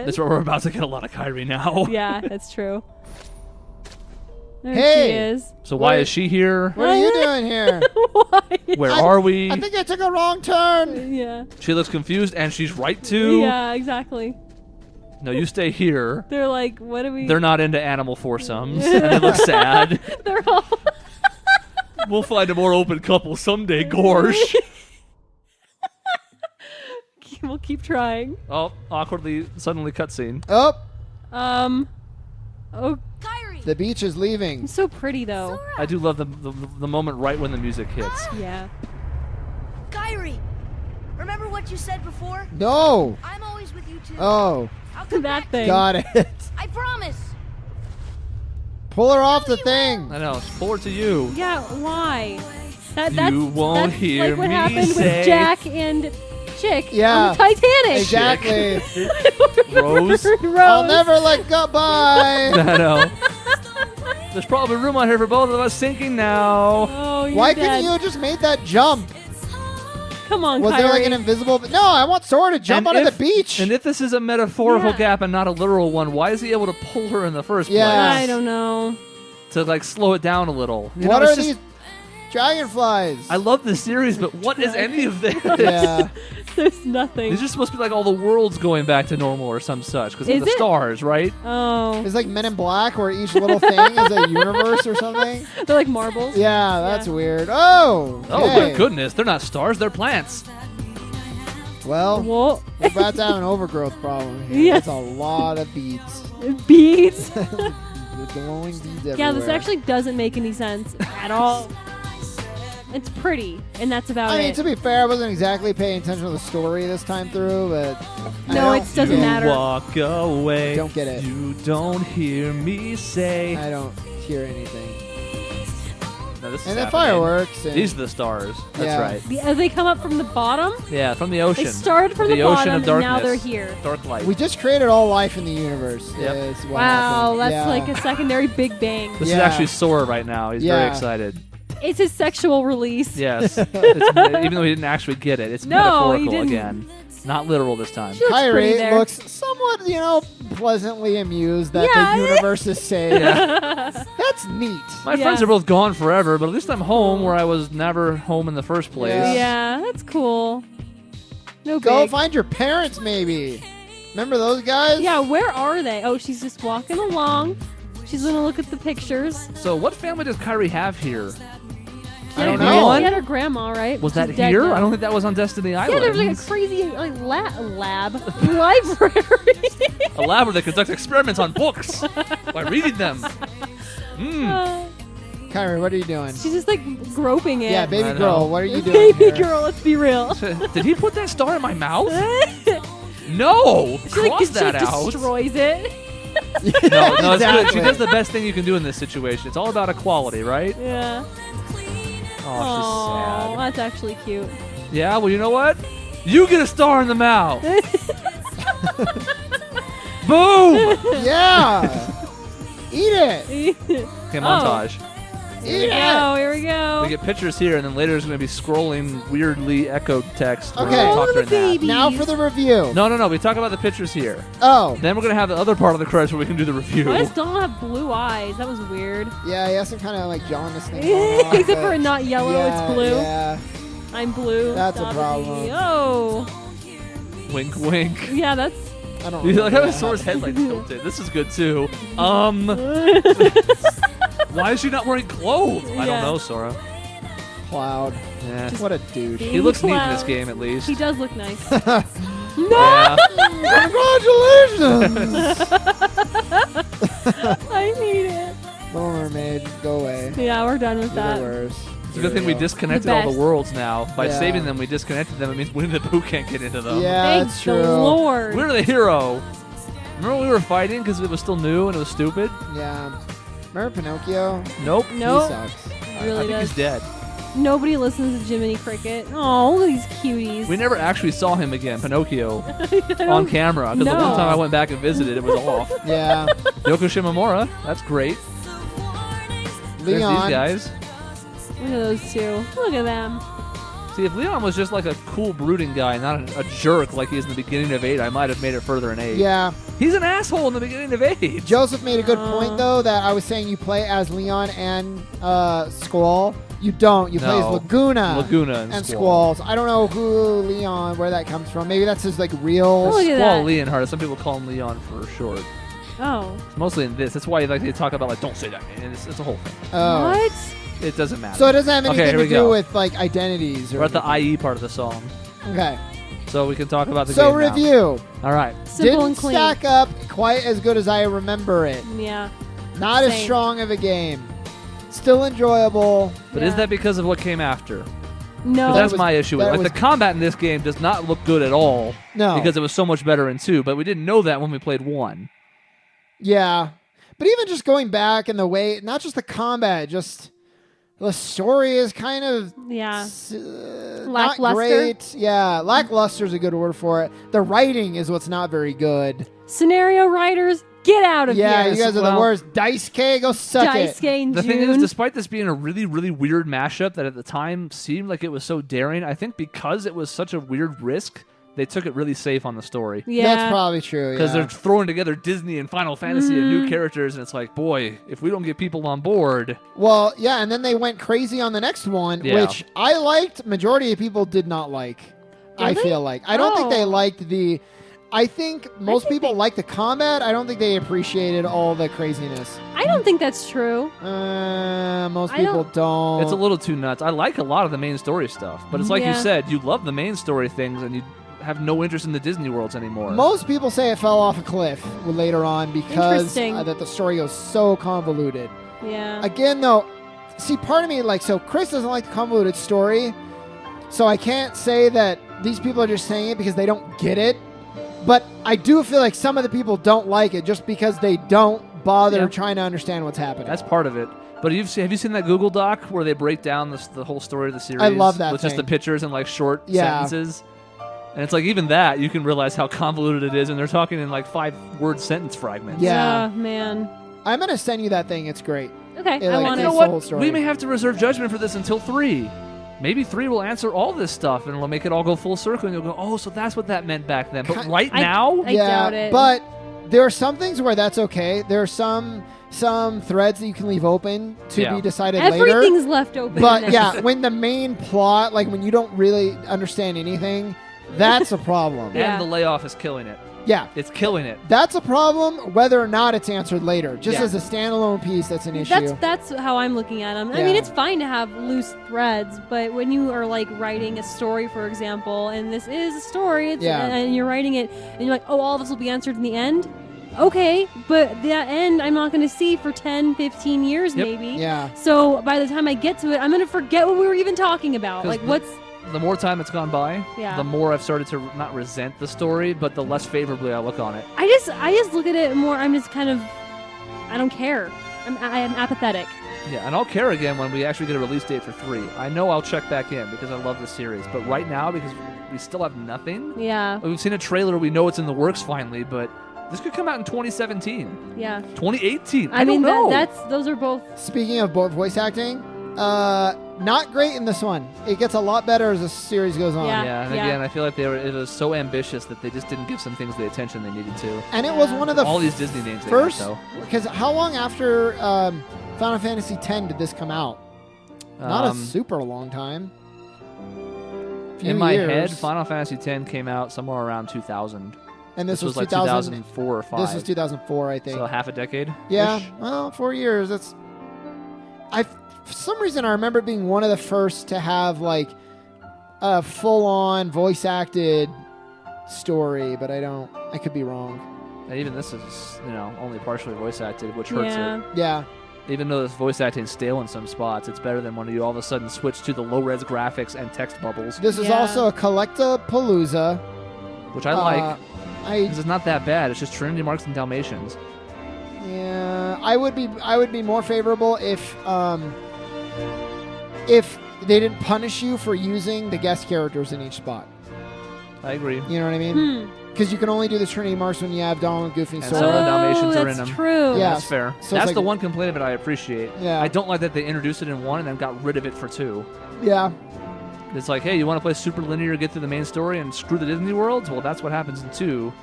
That's where we're about to get a lot of Kyrie now. Yeah, that's true. There Hey! she is. So why is she here? What are you doing here? Why? Where are we? I think I took a wrong turn. Yeah. She looks confused, and she's right too. Yeah, exactly. No, you stay here. They're like, what do we... They're not into animal foursomes, and they look sad. They're all... We'll find a more open couple someday, Gorsh. We'll keep trying. Oh, awkwardly, suddenly cutscene. Oh, Oh, Kyrie! the beach is leaving. it's so pretty though. I do love the moment right when the music hits. Yeah. Kyrie! Remember what you said before? No. I'm always with you too. Oh, I'll come That back. thing. got it. I promise. Pull her off the thing. I know. Forward to you. Yeah, why? That's, You won't that's hear like what me happened say- with Jack and Chick Yeah. on the Titanic. Exactly. Rose. I'll never let go. Bye. I know. There's probably room on here for both of us sinking now. Oh, you're Why dead. couldn't you have just made that jump? Come on, Was Kyrie. there like an invisible? No, I want Sora to jump And onto if- the beach. And if this is a metaphorical Yeah. gap and not a literal one, why is he able to pull her in the first Yeah. place? I don't know. To like slow it down a little. You What know, are it's just- these dragonflies? I love this series, but what is any of this? Yeah. There's nothing. It's just supposed to be like all the worlds going back to normal or some such because of Is the it? stars, right? Oh. It's like Men in Black, where each little thing is a universe or something. They're like marbles. Yeah, that's Yeah. weird. Oh. Oh okay. my goodness, they're not stars, they're plants. Well, Whoa. we're about to have an overgrowth problem here. Yeah. That's a lot of beads. Beads. The glowing beads everywhere. Yeah, this actually doesn't make any sense at all. It's pretty, and that's about I mean, it. to be fair, I wasn't exactly paying attention to the story this time through, but I No, don't it doesn't get- matter. Walk away. Don't get it. You don't hear me say. I don't hear anything. No, this is And the happening. fireworks. And These are the stars. That's Yeah. right. They come up from the bottom. Yeah, from the ocean. They started from the ocean bottom, of and darkness. now they're here. Dark light. we just created all life in the universe. Yep. is what Wow, happened. that's Yeah. like a secondary Big Bang. This is Yeah. actually Sora right now. He's very Yeah. excited. It's his sexual release. Yes. Even though he didn't actually get it, it's No, he metaphorical didn't. again. Not literal this time. She looks pretty Kyrie there. looks somewhat, pleasantly amused that Yeah. the universe is safe. Yeah. That's neat. My Yeah. friends are both gone forever, but at least I'm home where I was never home in the first place. Yeah. Yeah, that's cool. No Go big. find your parents, maybe. Remember those guys? Yeah, where are they? Oh, she's just walking along. She's gonna look at the pictures. So what family does Kyrie have here? I don't Yeah, know. She had her grandma, right? Was She's that dead here? now. I don't think that was on Destiny Yeah, Island. there was like a crazy like lab library. A lab where they conduct experiments on books by reading them. Kyrie, what are you doing? She's just like groping it. Yeah, I baby know. girl, what are you doing Baby here? girl, let's be real. Did he put that star in my mouth? No! She like, Cross that out. destroys it. No, it's good. Exactly. She does the best thing you can do in this situation. It's all about equality, right? Yeah. Oh, Oh, she's sad. that's actually cute. Yeah, well, you know what? You get a star in the mouth. Boom! Yeah. Eat it. Okay, montage. Eat it. Here we We go. get pictures here, and then later is going to be scrolling weirdly echoed text. where we Okay. talk Oh, during the that. baby. Now for the review. No. We talk about the pictures here. Oh. Then we're going to have the other part of the credits where we can do the review. I just don't have blue eyes. That was weird. Yeah, he has some kind of like jaundice thing going on, Except for but- it not yellow, yeah, it's blue. Yeah. I'm blue. That's a Gotta problem. be. Oh. Wink, wink. Yeah, that's. I don't You know. like how his Sora's headlights tilted. This is good too. Why is she not wearing clothes? I don't Yeah. know, Sora. Cloud. Yeah. What a douche. He looks neat in this Cloud. game, at least. He does look nice. Yeah. Congratulations! I hate it. Little Mermaid, go away. Yeah, we're done with You're the that. worst. It's a good thing we disconnected The all the best. worlds now. By Yeah. saving them, we disconnected them. It means Winnie the Pooh can't get into them. Yeah, Thank that's the true. Lord. We're the hero. Remember when we were fighting because it was still new and it was stupid? Yeah. Remember Pinocchio? Nope. Nope. He sucks. I Really think does. he's dead. Nobody listens to Jiminy Cricket. Oh, look at these cuties. We never actually saw him again, Pinocchio, I on don't- camera. Because the No. one time I went back and visited, it was off. Yeah. Yoko Shimomura, that's great. There's Leon. these guys. Look at those two. Look at them. See, if Leon was just like a cool brooding guy, not a jerk like he is in the beginning of 8, I might have made it further in 8. Yeah. He's an asshole in the beginning of 8. Joseph made a good point, though, that I was saying you play as Leon and Squall. You don't. You play as Laguna and Squalls. I don't know who Leon, where that comes from. Maybe that's his like real. Look at Squall that. Leonhardt. Some people call him Leon for short. Oh. It's mostly in this. That's why they talk about like, don't say that, man. It's a whole thing. Oh. What? It doesn't matter. So it doesn't have Okay, anything here to we do go. with like identities. Or We're at the anything. IE part of the song, Okay. so we can talk about the So game now. review. All right. Simple Didn't and clean. stack up quite as good as I remember it. Yeah. Not as Same. strong of a game. Still enjoyable. But Yeah. is that because of what came after? No. 'Cause that's was- my issue with it. that Like, was- the combat in this game does not look good at all. No. Because it was so much better in 2, but we didn't know that when we played 1. Yeah. But even just going back and the way, not just the combat, just the story is kind of Yeah. not Lackluster? great. Yeah, lackluster is a good word for it. The writing is what's not very good. Scenario writers, get out of Yeah, here. you guys are the Well- worst. Dice K, go suck Dice it. game The June. thing is, despite this being a really, really weird mashup that at the time seemed like it was so daring, I think because it was such a weird risk, they took it really safe on the story. yeah. That's probably true. Because Yeah. they're throwing together Disney and Final Fantasy and new characters, and it's like, boy, if we don't get people on board, Well, yeah, and then they went crazy on the next one, Yeah. which I liked. Majority of people did not like. I Really? feel like I don't think they Oh. liked the. I think most think people they- liked the combat. I don't think they appreciated all the craziness. I don't think that's true. Most I people don't- don't. it's a little too nuts. I like a lot of the main story stuff, but it's like you Yeah. said, you love the main story things, and you have no interest in the Disney worlds anymore. Most people say it fell off a cliff later on because Interesting. that the story goes so convoluted. Yeah. Again, though, see, part of me so Chris doesn't like the convoluted story, so I can't say that these people are just saying it because they don't get it. But I do feel like some of the people don't like it just because they don't bother Yeah. trying to understand what's happening. That's part of it. But have you seen that Google Doc where they break down the whole story of the series? I love that with just the thing. pictures and like short Yeah. sentences. And it's like even that you can realize how convoluted it is, and they're talking in like 5-word sentence fragments. Yeah. Man. I'm going to send you that thing. It's great. Okay. It, I like, want You it. know the whole what? story. We may have to reserve judgment for this until 3. Maybe 3 will answer all this stuff, and it'll make it all go full circle, and you'll go, oh, so that's what that meant back then. But right now, I doubt it. But there are some things where that's okay. There are some threads that you can leave open to Yeah. be decided later. Everything's left open. But yeah, when the main plot, like when you don't really understand anything, that's a problem. Yeah. and the layoff is killing it. Yeah, It's killing it. that's a problem whether or not it's answered later. Just Yeah. as a standalone piece, that's an issue. That's how I'm looking at them. I Yeah. mean, it's fine to have loose threads, but when you are like writing a story, for example, and this is a story, and you're writing it, and you're like, oh, all of this will be answered in the end. Okay, but that end I'm not going to see for 10, 15 years Yep. maybe. Yeah. So by the time I get to it, I'm going to forget what we were even talking about. 'Cause Like, the- what's The more time that's gone by, Yeah. the more I've started to not resent the story, but the less favorably I look on it. I just look at it more. I'm just kind of, I don't care. I'm apathetic. Yeah, and I'll care again when we actually get a release date for 3. I know I'll check back in because I love the series, but right now, because we still have nothing, Yeah, we've seen a trailer, we know it's in the works finally, but this could come out in 2017, yeah. 2018. I mean, don't know. those are both. Speaking of both voice acting, not great in this one. It gets a lot better as the series goes on. Yeah. Yeah, and again, I feel like it was so ambitious that they just didn't give some things the attention they needed to. And it was one of the All these Disney names they first, got, though. because how long after Final Fantasy X did this come out? Not a super long time. Few in my years. head, Final Fantasy X came out somewhere around 2000. And this was like 2000. 2004 or 5. This was 2004, I think. So half a decade. Yeah, well, 4 years. That's. For some reason, I remember it being one of the first to have like a full-on voice-acted story, but I could be wrong. And even this is, only partially voice acted, which hurts Yeah. it. Yeah, Even though this voice acting is stale in some spots, it's better than when you all of a sudden switch to the low-res graphics and text bubbles, this is Yeah. also a Collectapalooza. which I like. I Because it's not that bad. It's just Trinity Marks and Dalmatians. Yeah, I would be more favorable if they didn't punish you for using the guest characters in each spot. I agree. You know what I mean? Because you can only do the Trinity Marks when you have Donald, Goofy, and And Sora. some of the Dalmatians are that's in them. true. Yeah. That's fair. So it's That's like- the one complaint of it I appreciate. Yeah. I don't like that they introduced it in 1 and then got rid of it for 2. Yeah. It's like, hey, you want to play super linear, get through the main story, and screw the Disney worlds? Well, that's what happens in 2.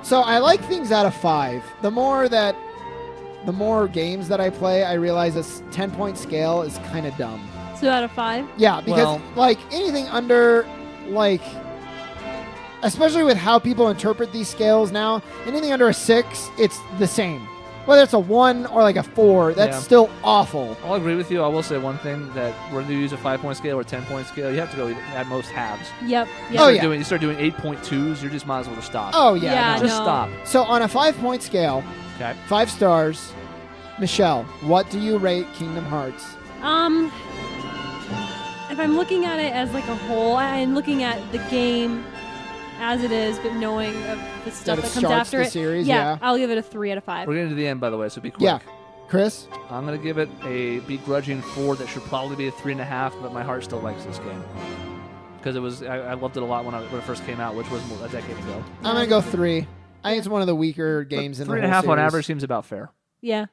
So I like things out of 5. The more games that I play, I realize this 10-point scale is kind of dumb. So out of 5? Yeah, because like anything under like, especially with how people interpret these scales now, anything under a 6, it's the same. Whether it's a 1 or like a 4, that's still awful. I'll agree with you. I will say one thing, that whether you use a 5-point scale or 10-point scale, you have to go at most halves. Yep. You start doing 8.2s, you just might as well just stop. Oh yeah, Yeah, no. Just stop. So on a 5-point scale, Okay. 5 stars, Michelle, what do you rate Kingdom Hearts? If I'm looking at it as like a whole, I'm looking at the game as it is, but knowing of the stuff That it that comes starts after the it. series, yeah. I'll give it a 3 out of 5. We're getting to the end, by the way, so be quick. Yeah. Chris? I'm going to give it a begrudging 4 that should probably be a 3.5, but my heart still likes this game. Because I loved it a lot when it first came out, which was a decade ago. I'm going to go 3. I think it's one of the weaker games in the whole 3.5 on series. average seems about fair. Yeah.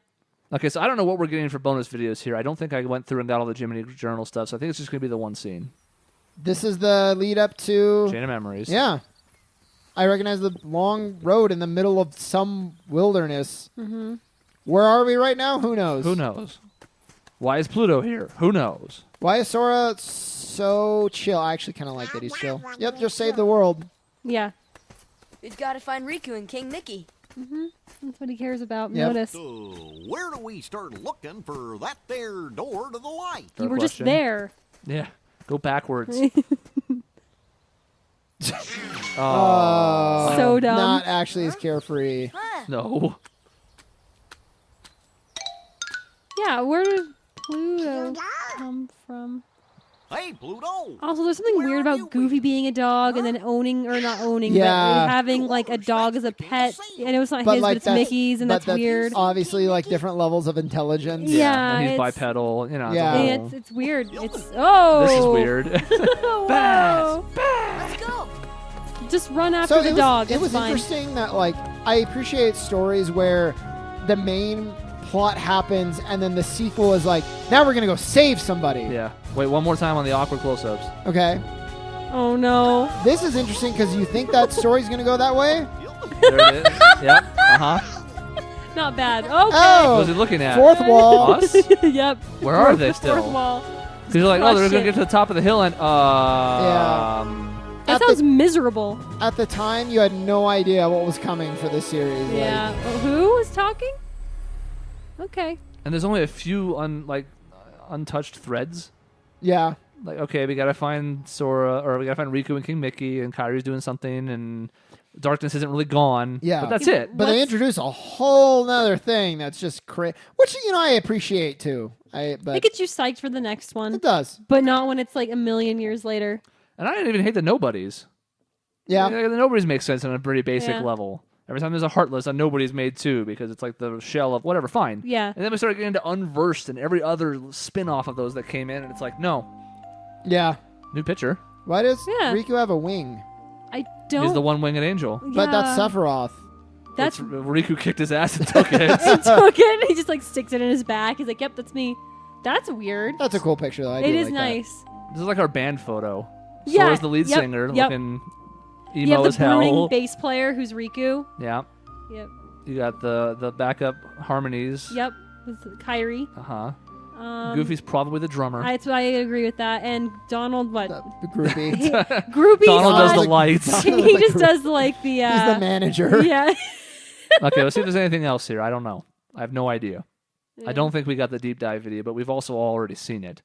Okay, so I don't know what we're getting for bonus videos here. I don't think I went through and got all the Jiminy Journal stuff, so I think it's just going to be the one scene. This is the lead up to... Chain of Memories. Yeah. I recognize the long road in the middle of some wilderness. Mm-hmm. Where are we right now? Who knows? Who knows? Why is Pluto here? Who knows? Why is Sora so chill? I actually kind of like that he's chill. Yep, just save the world. Yeah. We've got to find Riku and King Mickey. Mm-hmm. That's what he cares about. Yep. Notice. So, where do we start looking for that there door to the light? You Fair were just question. there. Yeah. Go backwards. So dumb. Not actually as carefree. No. Yeah, where did Pluto come from? Hey, Pluto! Also, there's something Where weird are about you? Goofy being a dog and then owning, or not owning, Yeah. but having like a dog as a pet. I know it's not But his, like but it's that's- Mickey's, and but that's weird. Obviously, like different levels of intelligence. Yeah, And he's it's- bipedal. You know. It's a Yeah. whole- Yeah, it's weird. It's This is weird. Whoa. Let's go. Just run after So the it was, dog. it It's was fine. interesting that like I appreciate stories where the main plot happens and then the sequel is like, now we're gonna go save somebody. Yeah. Wait, one more time on the awkward close-ups. Okay. Oh no. This is interesting because you think that story's gonna go that way. There it is. Yep. Uh-huh. Not bad. Okay. Oh, What was he looking at? fourth wall. Us? Yep. Where are they still? Fourth wall. Because you're like, oh, they're Crush going to it. get to the top of the hill and, That At sounds the- miserable. At the time, you had no idea what was coming for this series. like- Yeah. Who is talking? Okay. And there's only a few untouched threads. Yeah. Like, okay, we gotta find Sora, or we gotta find Riku and King Mickey, and Kyrie's doing something, and darkness isn't really gone. Yeah. But that's it. But they What's- introduce a whole nother thing that's just crazy, which I appreciate too. It But gets you psyched for the next one, it does. but not when it's like a million years later. And I didn't even hate the nobodies. Yeah. The nobodies make sense on a pretty basic Yeah. level. Every time there's a Heartless, a nobody's made too, because it's like the shell of whatever, fine. Yeah. And then we started getting into Unversed and every other spin-off of those that came in, and it's like, no. Yeah. New picture. Why does Yeah. Riku have a wing? I don't. He's the one-winged angel. But that's Yeah. Sephiroth. That's Riku kicked his ass and took it. he took it. He just like sticks it in his back. He's like, "Yep, that's me." That's weird. That's a cool picture though. I It do is like that. nice. This is like our band photo. Yeah, Sora's the lead yep, singer, yep. looking You emo have as the brooding hell. bass player who's Riku. Yeah. Yep. You got the backup harmonies. Yep. With Kyrie. Uh-huh. Um, Goofy's probably the drummer. I agree with that. And Donald, what? The groupie. Groupie. Donald does the like- lights. he like just Groupie. does like the. He's the manager. Yeah. Okay, let's see if there's anything else here. I don't know. I have no idea. I don't think we got the deep dive video, but we've also already seen it.